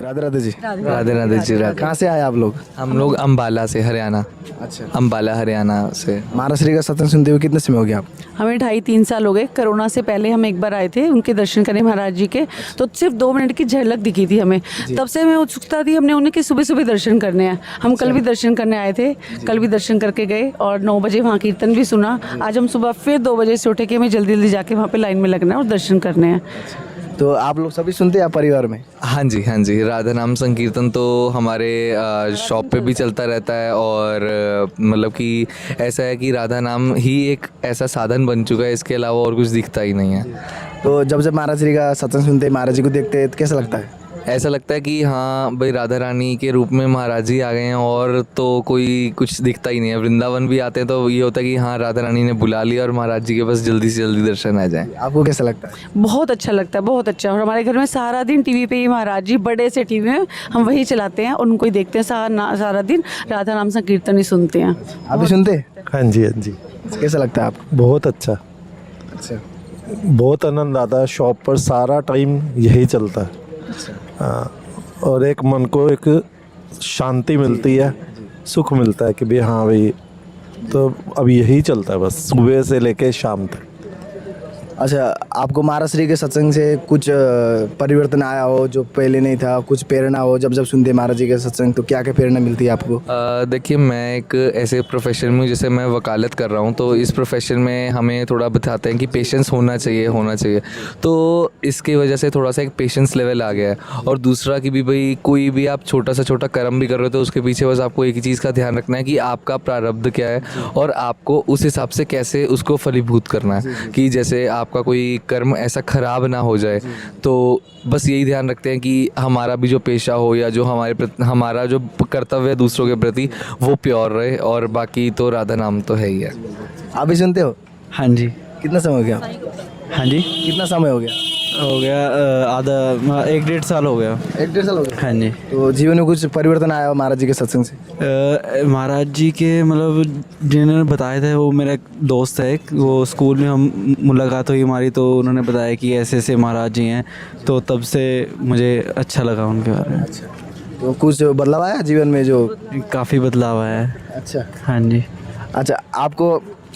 राधे राधे जी। राधे राधे जी। राधे। कहाँ से आए आप लोग? हम लोग अम्बाला से, हरियाणा। अच्छा। अम्बाला हरियाणा से। महाराज का सत्संग सुनते हुए कितने समय हो गया आप? हमें 2.5-3 साल हो गए। कोरोना से पहले हम एक बार आए थे उनके दर्शन करने महाराज जी के, तो सिर्फ 2 मिनट की झलक दिखी थी हमें। तब से हमें उत्सुकता थी, हमने उन्हें कि सुबह सुबह दर्शन करने हैं। हम कल भी दर्शन करने आए थे, कल भी दर्शन करके गए और 9 बजे वहाँ कीर्तन भी सुना। आज हम सुबह फिर 2 बजे से उठे कि हमें जल्दी जल्दी जाके वहाँ पे लाइन में लगना है और दर्शन करने हैं। तो आप लोग सभी सुनते हैं आप परिवार में? हाँ जी, हाँ जी। राधा नाम संकीर्तन तो हमारे शॉप पे भी चलता रहता है और मतलब कि ऐसा है कि राधा नाम ही एक ऐसा साधन बन चुका है, इसके अलावा और कुछ दिखता ही नहीं है। तो जब महाराज जी का सत्संग सुनते हैं, महाराज जी को देखते हैं, तो कैसा लगता है? ऐसा लगता है कि हाँ भाई, राधा रानी के रूप में महाराज जी आ गए हैं और तो कोई कुछ दिखता ही नहीं है। वृंदावन भी आते हैं तो ये होता है कि हाँ, राधा रानी ने बुला लिया और महाराज जी के पास जल्दी से जल्दी दर्शन आ जाए। आपको कैसा लगता है? बहुत अच्छा लगता है, बहुत अच्छा। और हमारे घर में सारा दिन टीवी पे ही महाराज जी, बड़े से टीवी में हम वही चलाते हैं और उनको ही देखते हैं। सारा दिन राधा नाम संकीर्तन ही सुनते हैं। आप भी सुनते हैं? हाँ जी, हाँ जी। कैसा लगता है आपको? बहुत अच्छा, अच्छा। बहुत आनंद आता है। शॉप पर सारा टाइम यही चलता है। हाँ, और एक मन को एक शांति मिलती है, सुख मिलता है कि भाई हाँ भाई, तो अब यही चलता है बस सुबह से लेके शाम तक। अच्छा, आपको महाराज श्री के सत्संग से कुछ परिवर्तन आया हो जो पहले नहीं था? कुछ प्रेरणा हो जब जब सुनते हैं महाराज जी के सत्संग, तो क्या क्या प्रेरणा मिलती है आपको? देखिए, मैं एक ऐसे प्रोफेशन में, जैसे मैं वकालत कर रहा हूँ, तो इस प्रोफेशन में हमें थोड़ा बताते हैं कि पेशेंस होना चाहिए। तो इसकी वजह से थोड़ा सा एक पेशेंस लेवल आ गया है। और दूसरा कि भी भाई, कोई भी आप छोटा से छोटा कर्म भी कर रहे हो तो उसके पीछे बस आपको एक ही चीज़ का ध्यान रखना है कि आपका प्रारब्ध क्या है और आपको उस हिसाब से कैसे उसको फलीभूत करना है। कि जैसे आपका कोई कर्म ऐसा खराब ना हो जाए, तो बस यही ध्यान रखते हैं कि हमारा भी जो पेशा हो या जो हमारा जो कर्तव्य है दूसरों के प्रति, वो प्योर रहे। और बाकी तो राधा नाम तो है ही है। आप भी सुनते हो? हाँ जी। कितना समय हो गया? हाँ जी, कितना समय हो गया? हो गया आधा 1-1.5 साल हो गया। 1-1.5 साल हो गया। हाँ जी। तो जीवन में कुछ परिवर्तन आया हो महाराज जी के सत्संग से? महाराज जी के मतलब जिन्होंने बताया था, वो मेरा एक दोस्त है, वो स्कूल में हम मुलाकात हुई हमारी, तो उन्होंने बताया कि ऐसे ऐसे महाराज जी हैं, तो तब से मुझे अच्छा लगा उनके बारे में। अच्छा, तो कुछ बदलाव आया जीवन में जो? काफ़ी बदलाव आया है। अच्छा। हाँ जी। अच्छा,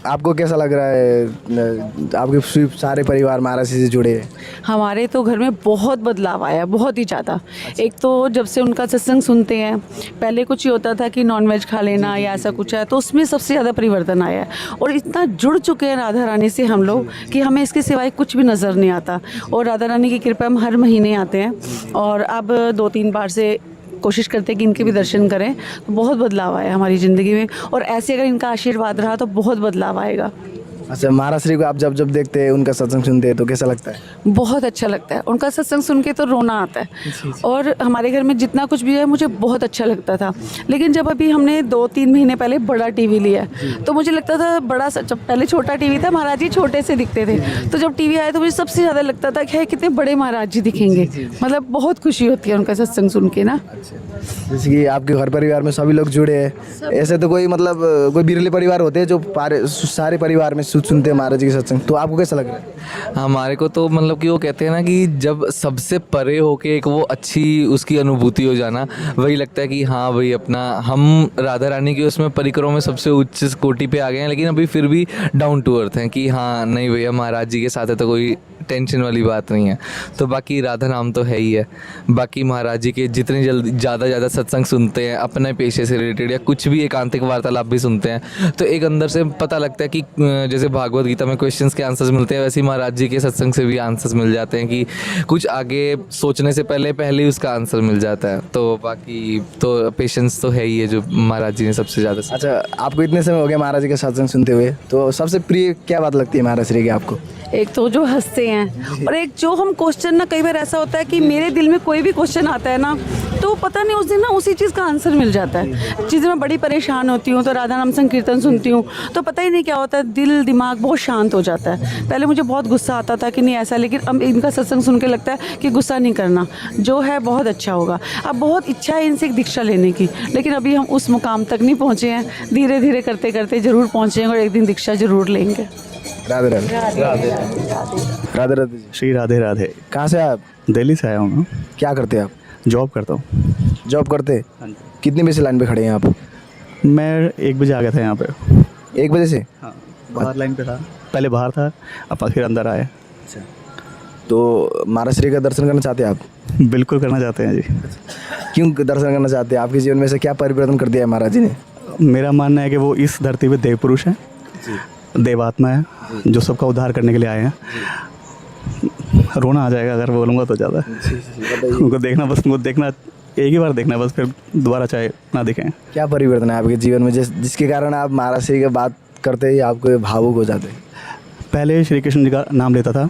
आपको कैसा लग रहा है? आपके सारे परिवार महाराज जी से जुड़े हैं? हमारे तो घर में बहुत बदलाव आया, बहुत ही ज़्यादा। एक तो जब से उनका सत्संग सुनते हैं, पहले कुछ ही होता था कि नॉनवेज खा लेना या ऐसा कुछ है, तो उसमें सबसे ज़्यादा परिवर्तन आया है। और इतना जुड़ चुके हैं राधा रानी से हम लोग कि हमें इसके सिवाय कुछ भी नज़र नहीं आता। और राधा रानी की कृपा, हम हर महीने आते हैं और अब 2-3 बार से कोशिश करते हैं कि इनके भी दर्शन करें। तो बहुत बदलाव आया हमारी ज़िंदगी में, और ऐसे अगर इनका आशीर्वाद रहा तो बहुत बदलाव आएगा। अच्छा, महाराज श्री को आप जब जब देखते हैं, उनका सत्संग सुनते हैं, तो कैसा लगता है? बहुत अच्छा लगता है। उनका सत्संग सुन के तो रोना आता है। और हमारे घर में जितना कुछ भी है, मुझे बहुत अच्छा लगता था। लेकिन जब अभी हमने 2-3 महीने पहले बड़ा टीवी लिया, तो मुझे लगता था बड़ा, जब पहले छोटा टीवी था, महाराज जी छोटे से दिखते थे, तो जब टीवी आया तो मुझे सबसे ज़्यादा लगता था कि है कितने बड़े महाराज जी दिखेंगे। मतलब बहुत खुशी होती है उनका सत्संग सुन के ना। जैसे कि आपके घर परिवार में सभी लोग जुड़े हैं, ऐसे तो कोई मतलब कोई बिरले परिवार होते हैं जो सारे परिवार में सुनते हैं महाराज जी के सत्संग, तो आपको कैसा लग रहा है? हमारे को तो मतलब कि वो कहते हैं ना कि जब सबसे परे होके एक वो अच्छी उसकी अनुभूति हो जाना, वही लगता है कि हाँ भाई, अपना हम राधा रानी के उसमें परिक्रमा में सबसे उच्च कोटि पे आ गए हैं, लेकिन अभी फिर भी डाउन टू अर्थ हैं कि हाँ नहीं भैया, महाराज जी के साथ है तो कोई टेंशन वाली बात नहीं है। तो बाकी राधा नाम तो है ही है। बाकी महाराज जी के जितने ज़्यादा सत्संग सुनते हैं, अपने पेशे से रिलेटेड या कुछ भी एकांतिक वार्तालाप भी सुनते हैं, तो एक अंदर से पता लगता है कि जैसे भागवत गीता में क्वेश्चंस के आंसर्स मिलते हैं, वैसे ही महाराज जी के सत्संग से भी आंसर्स मिल जाते हैं कि कुछ आगे सोचने से पहले ही उसका आंसर मिल जाता है। तो बाकी तो पेशेंस तो है ही है जो महाराज जी ने सबसे ज़्यादा। अच्छा, आपको इतने समय हो गया महाराज जी का सत्संग सुनते हुए, तो सबसे प्रिय क्या बात लगती है महाराज श्री की आपको? एक तो जो हंसते हैं, और एक जो हम क्वेश्चन ना, कई बार ऐसा होता है कि मेरे दिल में कोई भी क्वेश्चन आता है ना, तो पता नहीं उस दिन ना उसी चीज़ का आंसर मिल जाता है। चीज़ें मैं बड़ी परेशान होती हूँ तो राधा नाम संकीर्तन सुनती हूँ, तो पता ही नहीं क्या होता है, दिल दिमाग बहुत शांत हो जाता है। पहले मुझे बहुत गुस्सा आता था कि नहीं ऐसा, लेकिन अब इनका सत्संग सुन के लगता है कि गुस्सा नहीं करना, जो है बहुत अच्छा होगा। अब बहुत इच्छा है इनसे एक दीक्षा लेने की, लेकिन अभी हम उस मुकाम तक नहीं पहुँचे हैं। धीरे धीरे करते करते ज़रूर पहुँचेंगे और एक दिन दीक्षा ज़रूर लेंगे। राधे राधे। राधे राधे जी। श्री राधे राधे। कहाँ से आप? दिल्ली से आया हूँ मैं। क्या करते हैं आप? जॉब करता हूँ। जॉब करते? हाँ जी। कितने बजे से लाइन पे खड़े हैं आप? मैं 1 बजे आ गया था यहाँ पे। 1 बजे से? हाँ, बाहर लाइन पे था, पहले बाहर था, अब फिर अंदर आए। तो महाराज श्री का दर्शन करना चाहते हैं आप? बिल्कुल करना चाहते हैं जी। क्यों दर्शन करना चाहते हैं? आपके जीवन में से क्या परिवर्तन कर दिया है महाराज जी ने? मेरा मानना है कि वो इस धरती पे देव पुरुष हैं, देवात्मा है, जो सबका उद्धार करने के लिए आए हैं। रोना आ जाएगा अगर बोलूँगा तो ज़्यादा। उनको देखना, बस उनको देखना, एक ही बार देखना है बस, फिर दोबारा चाहे ना दिखें। क्या परिवर्तन है आपके जीवन में जिसके कारण आप महाराज श्री की बात करते ही आपको भावुक हो जाते हैं? पहले श्री कृष्ण जी का नाम लेता था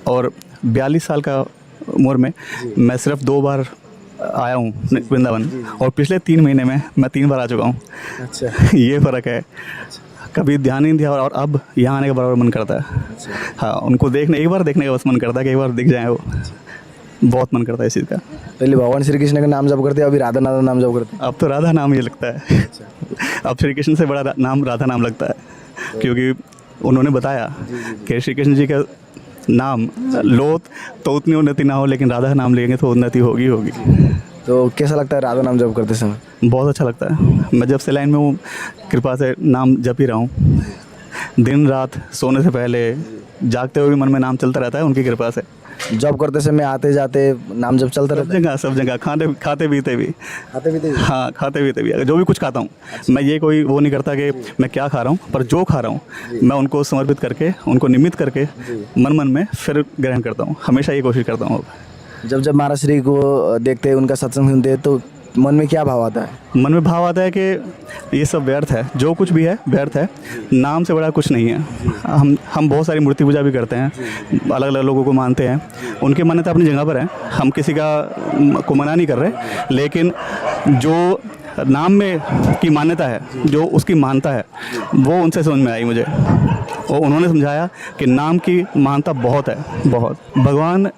और 42 साल का उम्र में मैं सिर्फ 2 बार आया हूँ वृंदावन, और पिछले 3 महीने में मैं 3 बार आ चुका हूँ। अच्छा। ये फ़र्क है, कभी ध्यान नहीं दिया और अब यहाँ आने का बराबर मन करता है। हाँ, उनको देखने, एक बार देखने का बस मन करता है कि एक बार दिख जाए वो, बहुत मन करता है इस चीज़ का। पहले भगवान श्री कृष्ण का नाम जप करते, अभी राधा नाम जप करते? अब तो राधा नाम ही लगता है। अब श्री कृष्ण से बड़ा नाम राधा नाम लगता है, क्योंकि उन्होंने बताया कि श्री कृष्ण जी का नाम लो तो उतनी उन्नति ना हो, लेकिन राधा का नाम लेंगे तो उन्नति होगी होगी। तो कैसा लगता है राधा नाम जप करते समय? बहुत अच्छा लगता है। मैं जब से लाइन में हूँ, कृपा से नाम जप ही रहा हूँ, दिन रात, सोने से पहले, जागते हुए भी मन में नाम चलता रहता है उनकी कृपा से। जॉब करते समय आते जाते नाम जप चलता रहता है? सब जगह खाते पीते भी। खाते पीते भी? हाँ, खाते पीते भी, जो भी कुछ खाता हूँ। मैं ये कोई वो नहीं करता कि मैं क्या खा रहा हूँ, पर जो खा रहा हूँ मैं उनको समर्पित करके, उनको निमित्त करके मन में फिर ग्रहण करता हूँ। हमेशा ये कोशिश करता हूँ। जब महाराज श्री को देखते हैं, उनका सत्संग सुनते हैं, तो मन में क्या भाव आता है? मन में भाव आता है कि ये सब व्यर्थ है, जो कुछ भी है व्यर्थ है, नाम से बड़ा कुछ नहीं है। हम बहुत सारी मूर्ति पूजा भी करते हैं, अलग अलग लोगों को मानते हैं, उनकी मान्यता अपनी जगह पर है, हम किसी को मना नहीं कर रहे, लेकिन जो नाम में की मान्यता है, जो उसकी मानता है, वो उनसे समझ में आई मुझे। और उन्होंने समझाया कि नाम की मानता बहुत है, बहुत। भगवान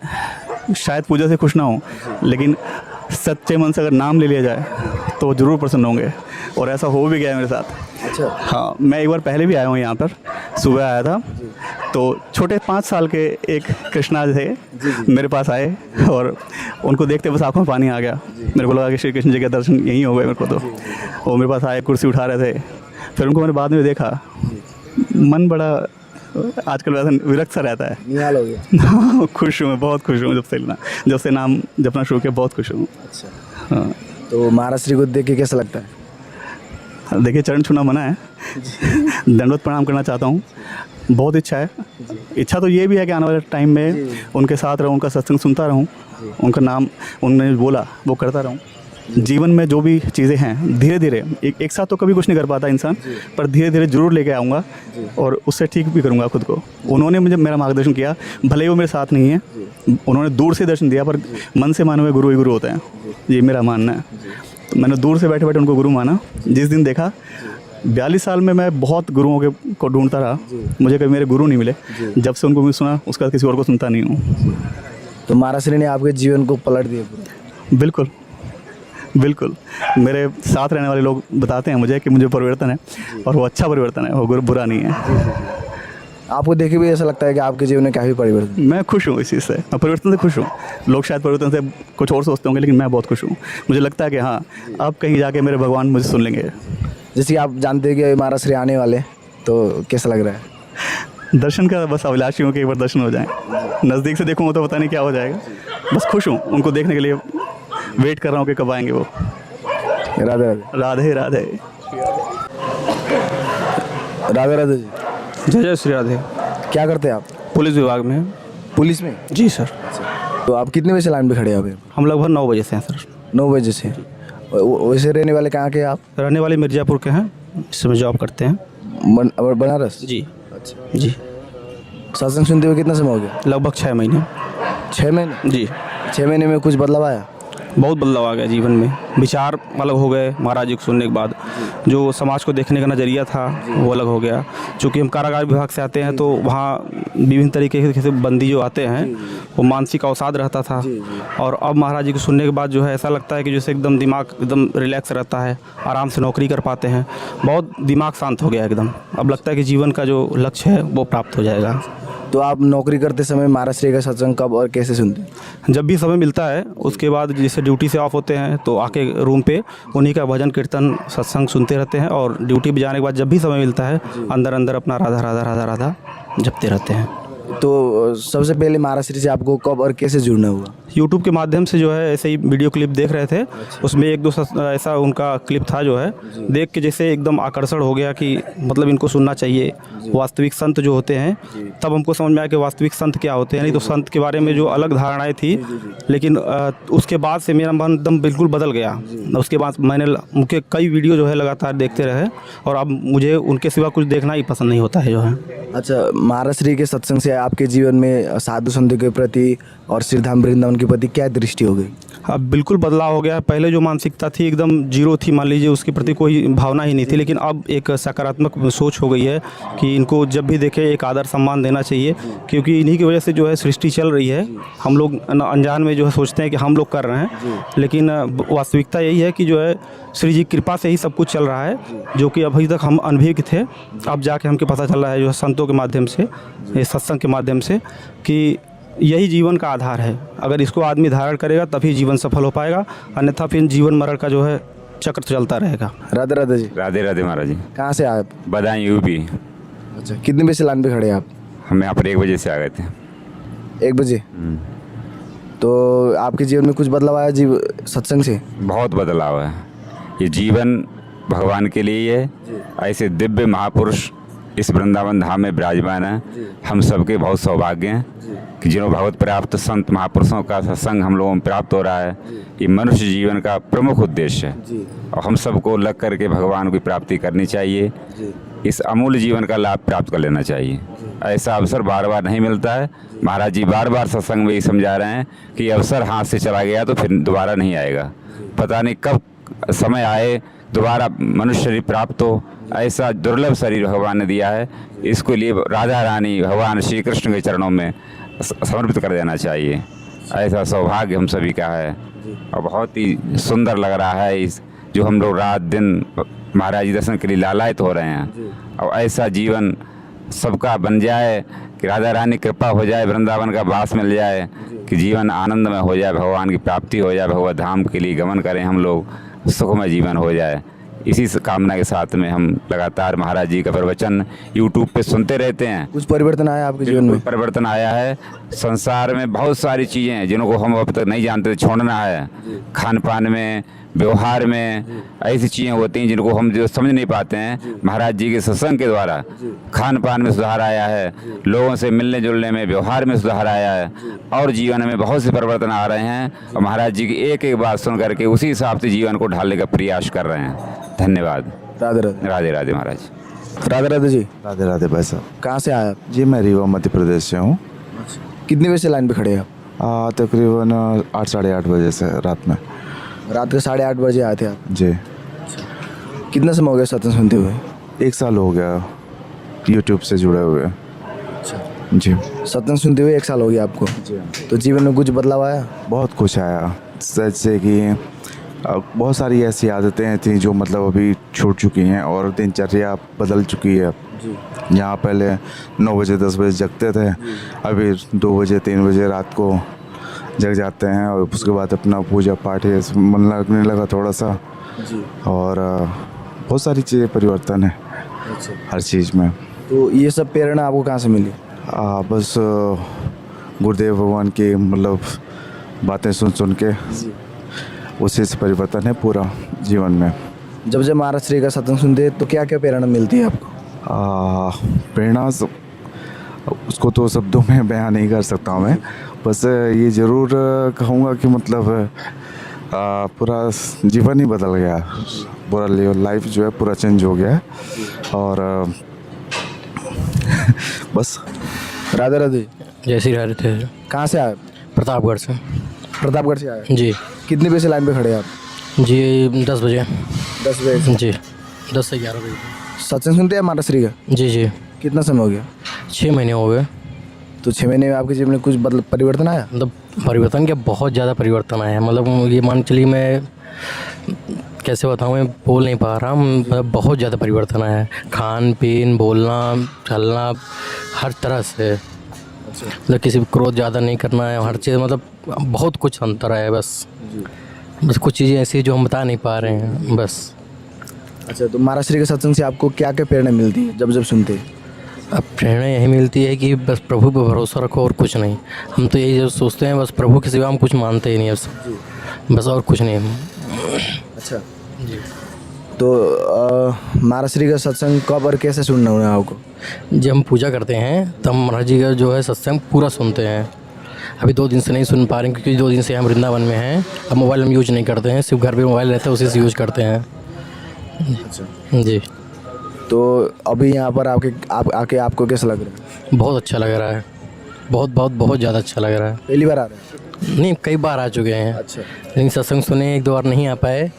शायद पूजा से खुश ना हो, लेकिन सच्चे मन से अगर नाम ले लिया जाए तो वो ज़रूर प्रसन्न होंगे, और ऐसा हो भी गया मेरे साथ। अच्छा। हाँ, मैं एक बार पहले भी आया हूँ यहाँ पर, सुबह आया था, तो छोटे 5 साल के एक कृष्णा थे, मेरे पास आए और उनको देखते बस आंखों में पानी आ गया। मेरे को लगा कि श्री कृष्ण जी के दर्शन यहीं हो गए मेरे को। तो वो मेरे पास आए, कुर्सी उठा रहे थे, फिर उनको मैंने बाद में देखा, मन बड़ा आजकल वैसा विरक्त सा रहता है। निहाल हो गया। हाँ, खुश हूँ मैं, बहुत खुश हूँ। जब से नाम जपना शुरू किया, बहुत खुश हूँ। अच्छा। हाँ, तो महाराज श्री को देख के कैसा लगता है? देखिए, चरण छूना मना है, दंडवत प्रणाम करना चाहता हूँ, बहुत इच्छा है। इच्छा तो ये भी है कि आने वाले टाइम में उनके साथ रहूँ, उनका सत्संग सुनता रहूँ, उनका नाम उन्होंने बोला वो करता रहूँ। जीवन में जो भी चीज़ें हैं, धीरे धीरे, एक साथ तो कभी कुछ नहीं कर पाता इंसान, पर धीरे धीरे ज़रूर लेके आऊँगा और उससे ठीक भी करूँगा खुद को। उन्होंने मुझे मेरा मार्गदर्शन किया, भले ही वो मेरे साथ नहीं है, उन्होंने दूर से दर्शन दिया, पर मन से माने हुए गुरु ही गुरु होते हैं, ये मेरा मानना है। तो मैंने दूर से बैठे बैठे उनको गुरु माना। जिस दिन देखा, 42 साल में मैं बहुत गुरुओं को ढूंढता रहा, मुझे कभी मेरे गुरु नहीं मिले। जब से उनको मैं सुना, उसका किसी और को सुनता नहीं हूँ। तो महाराज श्री ने आपके जीवन को पलट दिया? बिल्कुल बिल्कुल। मेरे साथ रहने वाले लोग बताते हैं मुझे कि मुझे परिवर्तन है, और वो अच्छा परिवर्तन है, वो बुरा नहीं है। आपको देखे भी ऐसा लगता है कि आपके जीवन में काफ़ी परिवर्तन? मैं खुश हूँ इस चीज़ से, मैं परिवर्तन से खुश हूँ। लोग शायद परिवर्तन से कुछ और सोचते होंगे, लेकिन मैं बहुत खुश हूँ। मुझे लगता है कि हाँ, अब कहीं जाके मेरे भगवान मुझे सुन लेंगे। जैसे कि आप जानते हैं कि महाराज श्री आने वाले, तो कैसा लग रहा है? दर्शन का बस अभिलाषी हूँ कि एक बार दर्शन हो जाए। नज़दीक से देखूँगा तो पता नहीं क्या हो जाएगा, बस खुश हूँ उनको देखने के लिए, वेट कर रहा हूँ कि कब आएंगे वो। राधे राधे। राधे राधे। राधे राधे जी। जय जय श्री राधे। क्या करते हैं आप? पुलिस विभाग में। पुलिस में? जी सर। तो आप कितने बजे से लाइन पे खड़े हैं अभी? हम लगभग 9 बजे से हैं सर। 9 बजे से। वैसे रहने वाले कहाँ के आप? रहने वाले मिर्ज़ापुर के हैं, इस समय जॉब करते हैं। बनारस? जी। अच्छा जी। सत्संग सुनते हुए कितना समय हो गया? लगभग 6 महीने। 6 महीने? जी। 6 महीने में कुछ बदलाव आया? बहुत बदलाव आ गया जीवन में, विचार अलग हो गए महाराज जी को सुनने के बाद। जो समाज को देखने का नज़रिया था वो अलग हो गया। चूँकि हम कारागार विभाग से आते हैं, तो वहाँ विभिन्न तरीके के बंदी जो आते हैं वो मानसिक अवसाद रहता था, और अब महाराज जी को सुनने के बाद जो है ऐसा लगता है कि जैसे एकदम दिमाग एकदम रिलैक्स रहता है, आराम से नौकरी कर पाते हैं, बहुत दिमाग शांत हो गया एकदम। अब लगता है कि जीवन का जो लक्ष्य है वो प्राप्त हो जाएगा। तो आप नौकरी करते समय महाराज श्री का सत्संग कब और कैसे सुनते हैं? जब भी समय मिलता है, उसके बाद जैसे जैसे ड्यूटी से ऑफ होते हैं तो आके रूम पे उन्हीं का भजन कीर्तन सत्संग सुनते रहते हैं, और ड्यूटी पे जाने के बाद जब भी समय मिलता है अंदर अंदर अपना राधा राधा राधा राधा जपते रहते हैं। तो सबसे पहले महाराज श्री से आपको कब और कैसे जुड़ना हुआ? यूट्यूब के माध्यम से जो है ऐसे ही वीडियो क्लिप देख रहे थे, उसमें एक दो ऐसा उनका क्लिप था जो है देख के जैसे एकदम आकर्षण हो गया कि मतलब इनको सुनना चाहिए। वास्तविक संत जो होते हैं, तब हमको समझ में आया कि वास्तविक संत क्या होते हैं। नहीं तो संत के बारे में जो अलग धारणाएं थी, लेकिन उसके बाद से मेरा मन एकदम बिल्कुल बदल गया। उसके बाद मैंने उनके कई वीडियो जो है लगातार देखते रहे, और अब मुझे उनके सिवा कुछ देखना ही पसंद नहीं होता है जो है। अच्छा, महाराज श्री के सत्संग से आपके जीवन में साधु संतों के प्रति और श्रीधाम वृंदावन के प्रति क्या दृष्टि हो गई? अब बिल्कुल बदलाव हो गया। पहले जो मानसिकता थी एकदम जीरो थी, मान लीजिए उसके प्रति कोई भावना ही नहीं थी, लेकिन अब एक सकारात्मक सोच हो गई है कि इनको जब भी देखें एक आदर सम्मान देना चाहिए, क्योंकि इन्हीं की वजह से जो है सृष्टि चल रही है। हम लोग अनजान में जो है सोचते हैं कि हम लोग कर रहे हैं, लेकिन वास्तविकता यही है कि जो है श्री जी की कृपा से ही सब कुछ चल रहा है, जो कि अभी तक हम अनभिज्ञ थे। अब जाके हमको पता चल रहा है जो है संतों के माध्यम से, सत्संग के माध्यम से, कि यही जीवन का आधार है। अगर इसको आदमी धारण करेगा तभी जीवन सफल हो पाएगा, अन्यथा फिर जीवन मरण का जो है चक्र चलता रहेगा। राधे राधे जी। राधे राधे महाराज जी। कहाँ से आए आप? बदायूं यूपी। अच्छा, कितने बजे से लाइन पे खड़े हैं आप? हम यहाँ पर 1 बजे से आ गए थे। 1 बजे। तो आपके जीवन में कुछ बदलाव आया सत्संग से? बहुत बदलाव है। ये जीवन भगवान के लिए ही है। ऐसे दिव्य महापुरुष इस वृंदावन धाम में विराजमान है। हम सबके बहुत सौभाग्य हैं कि जिन्हों भगवत प्राप्त संत महापुरुषों का सत्संग हम लोगों में प्राप्त हो रहा है। ये मनुष्य जीवन का प्रमुख उद्देश्य है, और हम सबको लग करके भगवान की प्राप्ति करनी चाहिए। इस अमूल्य जीवन का लाभ प्राप्त कर लेना चाहिए। ऐसा अवसर बार बार नहीं मिलता है। महाराज जी बार बार सत्संग में ये समझा रहे हैं कि अवसर हाथ से चला गया तो फिर दोबारा नहीं आएगा। पता नहीं कब समय आए दोबारा मनुष्य शरीर प्राप्त हो। ऐसा दुर्लभ शरीर भगवान ने दिया है, इसके लिए राधा रानी भगवान श्री कृष्ण के चरणों में समर्पित कर देना चाहिए। ऐसा सौभाग्य हम सभी का है, और बहुत ही सुंदर लग रहा है इस जो हम लोग रात दिन महाराज जी दर्शन के लिए लालायित हो रहे हैं। और ऐसा जीवन सबका बन जाए कि राधा रानी कृपा हो जाए, वृंदावन का वास मिल जाए, कि जीवन आनंदमय हो जाए, भगवान की प्राप्ति हो जाए, भगवत धाम के लिए गमन करें हम लोग, सुखमय जीवन हो जाए। इसी कामना के साथ में हम लगातार महाराज जी का प्रवचन यूट्यूब पे सुनते रहते हैं। कुछ परिवर्तन आया आपके जीवन में? परिवर्तन आया है। संसार में बहुत सारी चीज़ें हैं जिनको हम अब तक नहीं जानते थे, छोड़ना है। खान पान में, व्यवहार में ऐसी चीज़ें होती हैं जिनको हम जो समझ नहीं पाते हैं। महाराज जी के सत्संग के द्वारा खान पान में सुधार आया है, लोगों से मिलने जुलने में, व्यवहार में सुधार आया है, और जीवन में बहुत से परिवर्तन आ रहे हैं। और महाराज जी की एक एक बात सुन करके उसी हिसाब से जीवन को ढालने का प्रयास कर रहे हैं। धन्यवाद। राधे राधे। राधे राधे महाराज। राधे राधे जी। राधे राधे भाई साहब। कहाँ से आए आप? जी मैं रीवा मध्य प्रदेश से हूँ। कितने बजे से लाइन पे खड़े हैं आप? तकरीबन 8 साढ़े 8 बजे से रात में। रात के 8:30 बजे आए थे आप? जी। कितना समय हो गया सत्संग सुनते हुए? 1 साल हो गया यूट्यूब से जुड़े हुए। जी। सत्संग सुनते हुए 1 साल हो गया आपको? तो जीवन में कुछ बदलाव आया? बहुत कुछ आया, जैसे कि बहुत सारी ऐसी आदतें थी जो मतलब अभी छूट चुकी हैं, और दिनचर्या बदल चुकी है। यहाँ पहले 9 बजे 10 बजे जगते थे, अभी 2 बजे 3 बजे रात को जग जाते हैं, और उसके बाद अपना पूजा पाठ मन लगने लगा थोड़ा सा। और बहुत सारी चीज़ें परिवर्तन है हर चीज़ में। तो ये सब प्रेरणा आपको कहाँ से मिली? बस गुरुदेव भगवान की मतलब बातें सुन के उसी से परिवर्तन है पूरा जीवन में। जब महाराज श्री का सत्संग सुनते तो क्या क्या प्रेरणा मिलती है आपको? प्रेरणा उसको तो शब्दों में बयान नहीं कर सकता हूँ मैं। बस ये ज़रूर कहूँगा कि मतलब पूरा जीवन ही बदल गया, पूरा लाइफ जो है पूरा चेंज हो गया है। और बस। राधे राधे। जय श्री राधे थे। कहाँ से आए? प्रतापगढ़ से। प्रतापगढ़ से आए? जी। कितने बजे से लाइन पे खड़े हैं आप? जी 10 बजे। 10 बजे? जी 10 से 11 बजे। सत्संग सुनते हैं महाराज श्री का? जी जी। कितना समय हो गया? 6 महीने हो गए। तो 6 महीने में आपके जीवन में कुछ परिवर्तन आया? मतलब परिवर्तन क्या, बहुत ज़्यादा परिवर्तन आया है। मतलब ये मान चलिए, मैं कैसे बताऊँ, मैं बोल नहीं पा रहा। मतलब बहुत ज़्यादा परिवर्तन आया है, खान पीन, बोलना, चलना, हर तरह से। मतलब किसी भी क्रोध ज़्यादा नहीं करना है, हर चीज़, मतलब बहुत कुछ अंतर आया है बस। बस कुछ चीज़ें ऐसी हैं जो हम बता नहीं पा रहे हैं बस। अच्छा, तो महाराज श्री के सत्संग से आपको क्या क्या प्रेरणा मिलती है जब जब सुनते हैं? अब प्रेरणा यही मिलती है कि बस प्रभु पर भरोसा रखो और कुछ नहीं। हम तो यही जो सोचते हैं, बस प्रभु के सिवा हम कुछ मानते ही नहीं बस और कुछ नहीं। अच्छा तो महाराज श्री का सत्संग कब और कैसे सुनना है आपको? जब हम पूजा करते हैं तब महाराज जी का जो है सत्संग पूरा सुनते हैं। अभी 2 दिन से नहीं सुन पा रहे हैं क्योंकि 2 दिन से हम वृंदावन में हैं। अब मोबाइल हम यूज नहीं करते हैं, सिर्फ घर पे मोबाइल रहता है उसी से यूज करते हैं। अच्छा जी, तो अभी यहाँ पर आके आपको कैसा लग रहा है? बहुत अच्छा लग रहा है, बहुत ज़्यादा अच्छा लग रहा है। पहली बार आ रहे हैं? नहीं, कई बार आ चुके हैं। अच्छा, लेकिन सत्संग सुने 1-2 बार नहीं आ पाए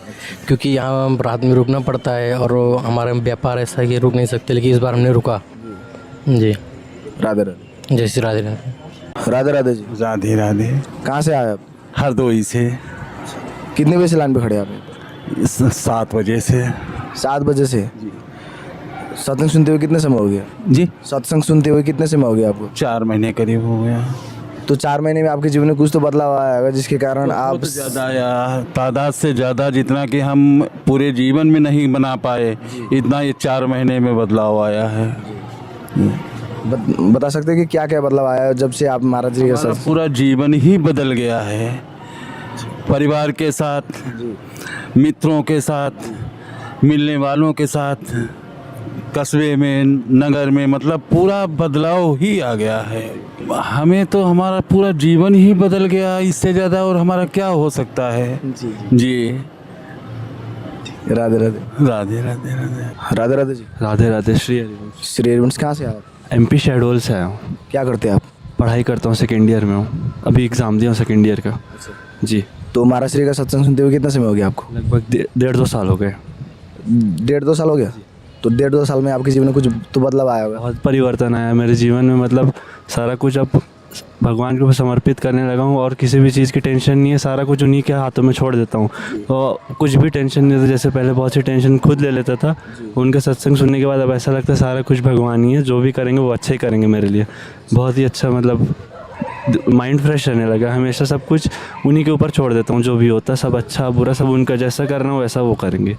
क्योंकि यहाँ रात में रुकना पड़ता है और हमारा व्यापार ऐसा है कि रुक नहीं सकते, लेकिन इस बार हमने रुका। जी, राधे राधे। जय श्री राधे राधे। राधे राधे जी। राधे राधे। कहाँ से आए आप? हरदोई से। कितने बजे से लाइन पे खड़े आप? 7 बजे से। 7 बजे से। सत्संग सुनते हुए कितने समय हो गया जी? सत्संग सुनते हुए कितने समय हो गया आपको? 4 महीने करीब हो गया। तो 4 महीने में आपके जीवन में कुछ तो बदलाव आया होगा जिसके कारण आप बहुत ज़्यादा आया, तादाद से ज़्यादा, जितना कि हम पूरे जीवन में नहीं बना पाए, इतना ये 4 महीने में बदलाव आया है। बता सकते हैं कि क्या क्या बदलाव आया है जब से आप महाराज जी के हमारा साथ? पूरा जीवन ही बदल गया है। परिवार के साथ, मित्रों के साथ, मिलने वालों के साथ, कस्बे में, नगर में, मतलब पूरा बदलाव ही आ गया है। हमें तो हमारा पूरा जीवन ही बदल गया, इससे ज़्यादा और हमारा क्या हो सकता है। जी। राधे राधे। राधे राधे राधे। राधे राधे जी। राधे राधे। श्री हरिवंश। श्री हरिवंश। कहाँ से आप? MP शहडोल से आया हूँ। क्या करते हैं आप? पढ़ाई करता हूँ, 2nd ईयर में हूँ, अभी एग्ज़ाम दिया हूँ 2nd ईयर का। जी। तो महाराज श्री का सत्संग सुनते हुए कितना समय हो गया आपको? लगभग 1.5-2 साल हो गए। 1.5-2 साल हो गया? तो 1.5-2 साल में आपके जीवन में कुछ तो बदलाव आया होगा? बहुत परिवर्तन आया मेरे जीवन में, मतलब सारा कुछ अब भगवान के ऊपर समर्पित करने लगा हूँ और किसी भी चीज़ की टेंशन नहीं है, सारा कुछ उन्हीं के हाथों में छोड़ देता हूँ। तो कुछ भी टेंशन नहीं था, जैसे पहले बहुत सी टेंशन खुद ले लेता था, उनके सत्संग सुनने के बाद अब ऐसा लगता है सारा कुछ भगवान ही है, जो भी करेंगे वो अच्छा ही करेंगे मेरे लिए। बहुत ही अच्छा, मतलब माइंड फ्रेश रहने लगा। हमेशा सब कुछ उन्हीं के ऊपर छोड़ देता हूँ, जो भी होता है सब अच्छा बुरा सब उनका, जैसा करना हो वैसा वो करेंगे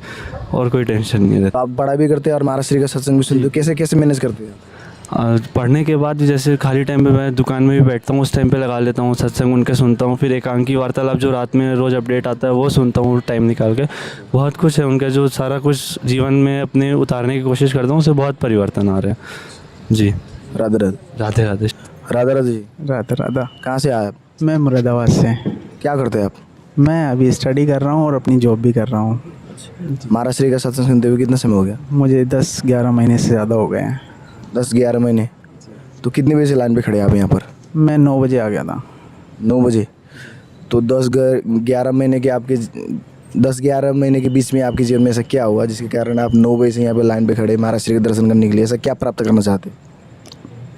और कोई टेंशन नहीं रहता। आप पढ़ाई भी करते हैं और महाराज श्री का सत्संग भी सुनते हो, कैसे कैसे मैनेज करते हैं? पढ़ने के बाद जैसे खाली टाइम पे मैं दुकान में भी बैठता हूँ, उस टाइम पे लगा लेता हूँ सत्संग, उनके सुनता हूँ। फिर एकांकी वार्तालाप जो रात में रोज़ अपडेट आता है वो सुनता हूँ टाइम निकाल के। बहुत कुछ है उनका, जो सारा कुछ जीवन में अपने उतारने की कोशिश करता हूँ, उससे बहुत परिवर्तन आ रहा है। जी। राधे राधे। राधे राधे। राधे राधे जी। राधा राधा। कहाँ से आए आप? मैं मुरादाबाद से। क्या करते हैं आप? मैं अभी स्टडी कर रहा हूँ और अपनी जॉब भी कर रहा हूँ। महाराज श्री का सत्संग सुनते हुए कितना समय हो गया? मुझे 10-11 महीने से ज़्यादा हो गए हैं। 10-11 महीने। तो कितने बजे से लाइन पे खड़े आप यहाँ पर? मैं 9 बजे आ गया था। 9 बजे। तो 10-11 महीने के आपके 10-11 महीने के बीच में आपके जीवन में ऐसा क्या हुआ जिसके कारण आप 9 बजे से यहाँ पे लाइन पे खड़े महाराज श्री के दर्शन करने के लिए? ऐसा क्या प्राप्त करना चाहते?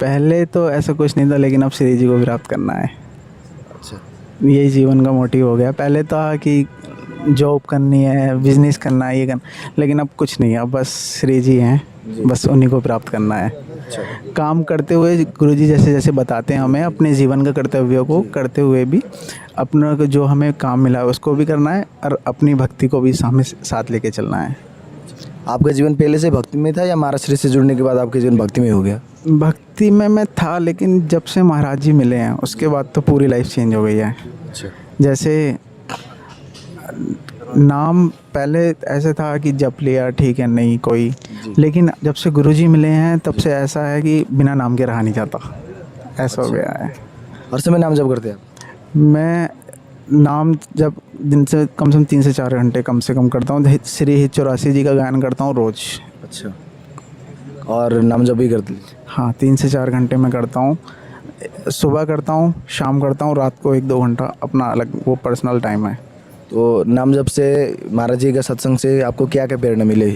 पहले तो ऐसा कुछ नहीं था, लेकिन अब श्री जी को प्राप्त करना है। अच्छा। यही जीवन का मोटिव हो गया। पहले था कि जॉब करनी है, बिजनेस करना है, ये करना, लेकिन अब कुछ नहीं है। अब बस श्री जी हैं, बस उन्हीं को प्राप्त करना है। काम करते हुए गुरुजी जैसे जैसे बताते हैं हमें, अपने जीवन का कर्तव्यों को करते हुए भी अपना जो हमें काम मिला है उसको भी करना है और अपनी भक्ति को भी साथ लेके चलना है। आपका जीवन पहले से भक्ति में था या महाराज श्री से जुड़ने के बाद आपके जीवन भक्ति में हो गया? भक्ति में मैं था, लेकिन जब से महाराज जी मिले हैं उसके बाद तो पूरी लाइफ चेंज हो गई है। जैसे नाम पहले ऐसे था कि जप लिया ठीक है, नहीं कोई, लेकिन जब से गुरुजी मिले हैं तब से ऐसा है कि बिना नाम के रहा नहीं जाता, ऐसा हो गया है। हर समय नाम जप करते हैं आप? मैं नाम जब दिन से कम 3 से 4 घंटे कम से कम करता हूँ। श्री हित 84 जी का गायन करता हूँ रोज़। अच्छा। और नाम जप भी करते हैं? हाँ, 3 से 4 घंटे मैं करता हूँ। सुबह करता हूँ, शाम करता हूँ, रात को 1-2 घंटा अपना अलग वो पर्सनल टाइम है। तो नाम जप से महाराज जी का सत्संग से आपको क्या क्या प्रेरणा मिली?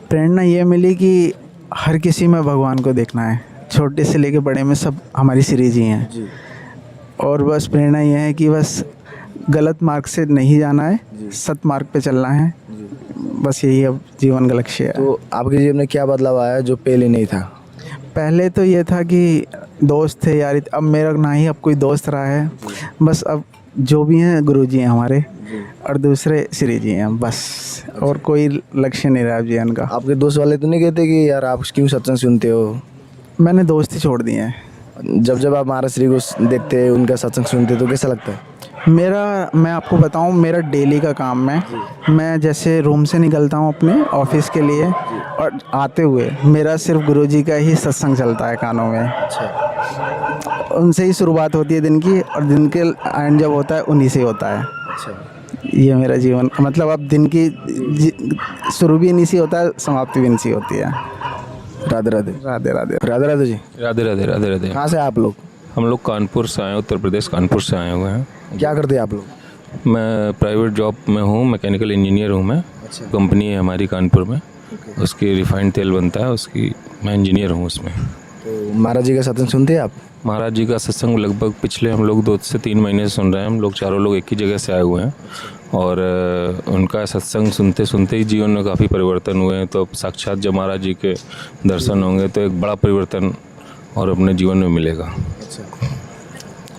प्रेरणा ये मिली कि हर किसी में भगवान को देखना है, छोटे से लेके बड़े में सब हमारी श्री जी हैं। और बस प्रेरणा ये है कि बस गलत मार्ग से नहीं जाना है, सत मार्ग पे चलना है, बस यही अब जीवन का लक्ष्य है। तो आपके जीवन में क्या बदलाव आया जो पहले नहीं था? पहले तो ये था कि दोस्त थे यार, अब मेरा ना ही अब कोई दोस्त रहा है, बस अब जो भी हैं गुरुजी हैं हमारे, और दूसरे श्री जी हैं बस, और कोई लक्ष्य नहीं रहा जीवन का। आपके दोस्त वाले तो नहीं कहते कि यार आप क्यों सत्संग सुनते हो? मैंने दोस्ती छोड़ दी है। जब आप महाराज श्री को देखते हैं, उनका सत्संग सुनते तो कैसा लगता है? मैं आपको बताऊं, मेरा डेली का काम है। मैं जैसे रूम से निकलता हूं अपने ऑफिस के लिए, और आते हुए मेरा सिर्फ गुरुजी का ही सत्संग चलता है कानों में। उनसे ही शुरुआत होती है दिन की, और दिन के एंड जब होता है उन्हीं से होता है। ये मेरा जीवन मतलब अब दिन की शुरू भी इन्हीं से होता है, समाप्ति भी इन्हीं से होती है। राधे राधे। राधे राधे। राधे राधे जी। राधे राधे राधे राधे। कहाँ से आप लोग? हम लोग कानपुर से आए हैं, उत्तर प्रदेश कानपुर से आए हुए हैं। क्या करते हैं आप लोग? मैं प्राइवेट जॉब में हूँ, मैकेनिकल इंजीनियर हूँ मैं। कंपनी है हमारी कानपुर में, उसकी रिफाइंड तेल बनता है, उसकी मैं इंजीनियर हूँ उसमें। तो महाराज जी का सत्संग सुनते हैं आप? महाराज जी का सत्संग लगभग पिछले हम लोग 2 से 3 महीने से सुन रहे हैं। हम लोग चारों लोग एक ही जगह से आए हुए हैं, और उनका सत्संग सुनते सुनते ही जीवन में काफ़ी परिवर्तन हुए हैं। तो अब साक्षात जब महाराज जी के दर्शन होंगे तो एक बड़ा परिवर्तन और अपने जीवन में मिलेगा।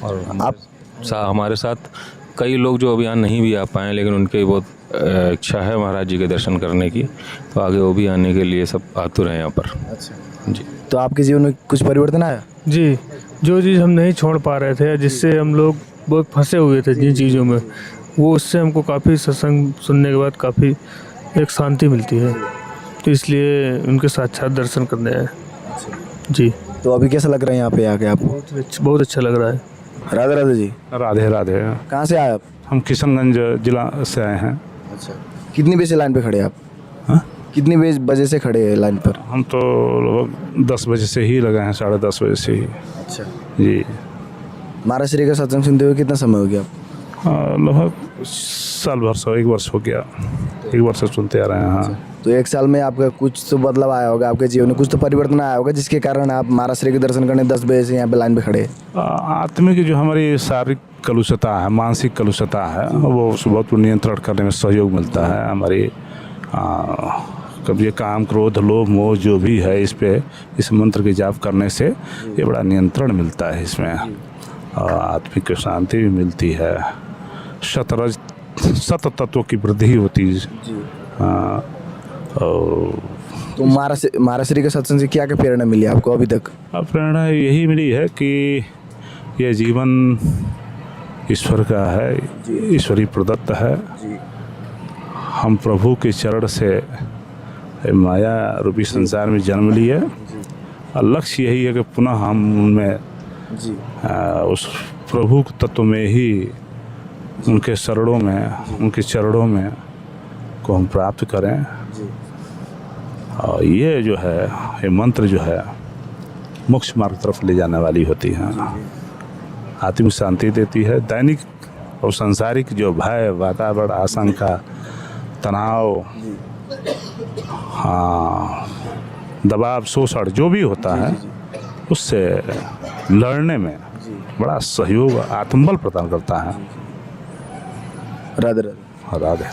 और आप हमारे साथ कई लोग जो अभी यहाँ नहीं भी आ पाए, लेकिन उनकी बहुत इच्छा है महाराज जी के दर्शन करने की, तो आगे वो भी आने के लिए सब आतुर हैं यहाँ पर। अच्छा जी। तो आपके जीवन में कुछ परिवर्तन आया? जी, जो चीज़ हम नहीं छोड़ पा रहे थे, जिससे हम लोग बहुत फंसे हुए थे जिन चीज़ों में, वो उससे हमको काफ़ी सत्संग सुनने के बाद काफ़ी एक शांति मिलती है। तो इसलिए उनके साक्षात दर्शन करने आए। जी। तो अभी कैसा लग रहा है यहाँ पे आके आपको? बहुत अच्छा लग रहा है। राधे राधे जी। राधे राधे। कहाँ से आए आप? हम किशनगंज जिला से आए हैं। अच्छा। कितनी बजे से लाइन पे खड़े हैं आप? हाँ? कितनी बजे से खड़े हैं लाइन पर? हम तो लगभग 10 बजे से ही लगे हैं, 10:30 बजे से ही। अच्छा जी। महाराज श्री का सत्संग सुनते हुए कितना समय हो गया आप? लगभग साल भर से 1 वर्ष हो गया, 1 वर्ष से सुनते आ रहे हैं। हाँ। तो 1 साल में आपका कुछ तो बदलाव आया होगा, आपके जीवन में कुछ तो परिवर्तन आया होगा, जिसके कारण आप महाराज श्री के दर्शन करने 10 बजे से यहाँ पे लाइन पे खड़े हैं। आत्मिक जो हमारी शारीरिक कलुषता है, मानसिक कलुषता है, वो उस बहुत नियंत्रण करने में सहयोग मिलता है। हमारी कभी ये काम, क्रोध, लोभ, मोह जो भी है, इस पे इस मंत्र के जाप करने से ये बड़ा नियंत्रण मिलता है इसमें, और आत्मिक शांति भी मिलती है। सत तत्वों की वृद्धि होती है। और तो महाराज श्री के सत्संग से क्या क्या प्रेरणा मिली आपको अभी तक? प्रेरणा यही मिली है कि यह जीवन ईश्वर का है, ईश्वरी प्रदत्त है। हम प्रभु के चरण से माया रूपी संसार में जन्म लिए, और लक्ष्य यही है कि पुनः हम उनमें उस प्रभु तत्व में ही, उनके शरणों में, उनके चरणों में को हम प्राप्त करें। और ये जो है, ये मंत्र जो है, मोक्ष मार्ग तरफ ले जाने वाली होती है, आत्मिक शांति देती है। दैनिक और सांसारिक जो भय, वातावरण, आशंका, तनाव, हाँ, दबाव, शोषण जो भी होता है, उससे लड़ने में बड़ा सहयोग, आत्मबल प्रदान करता है। राधे राधे। राधे।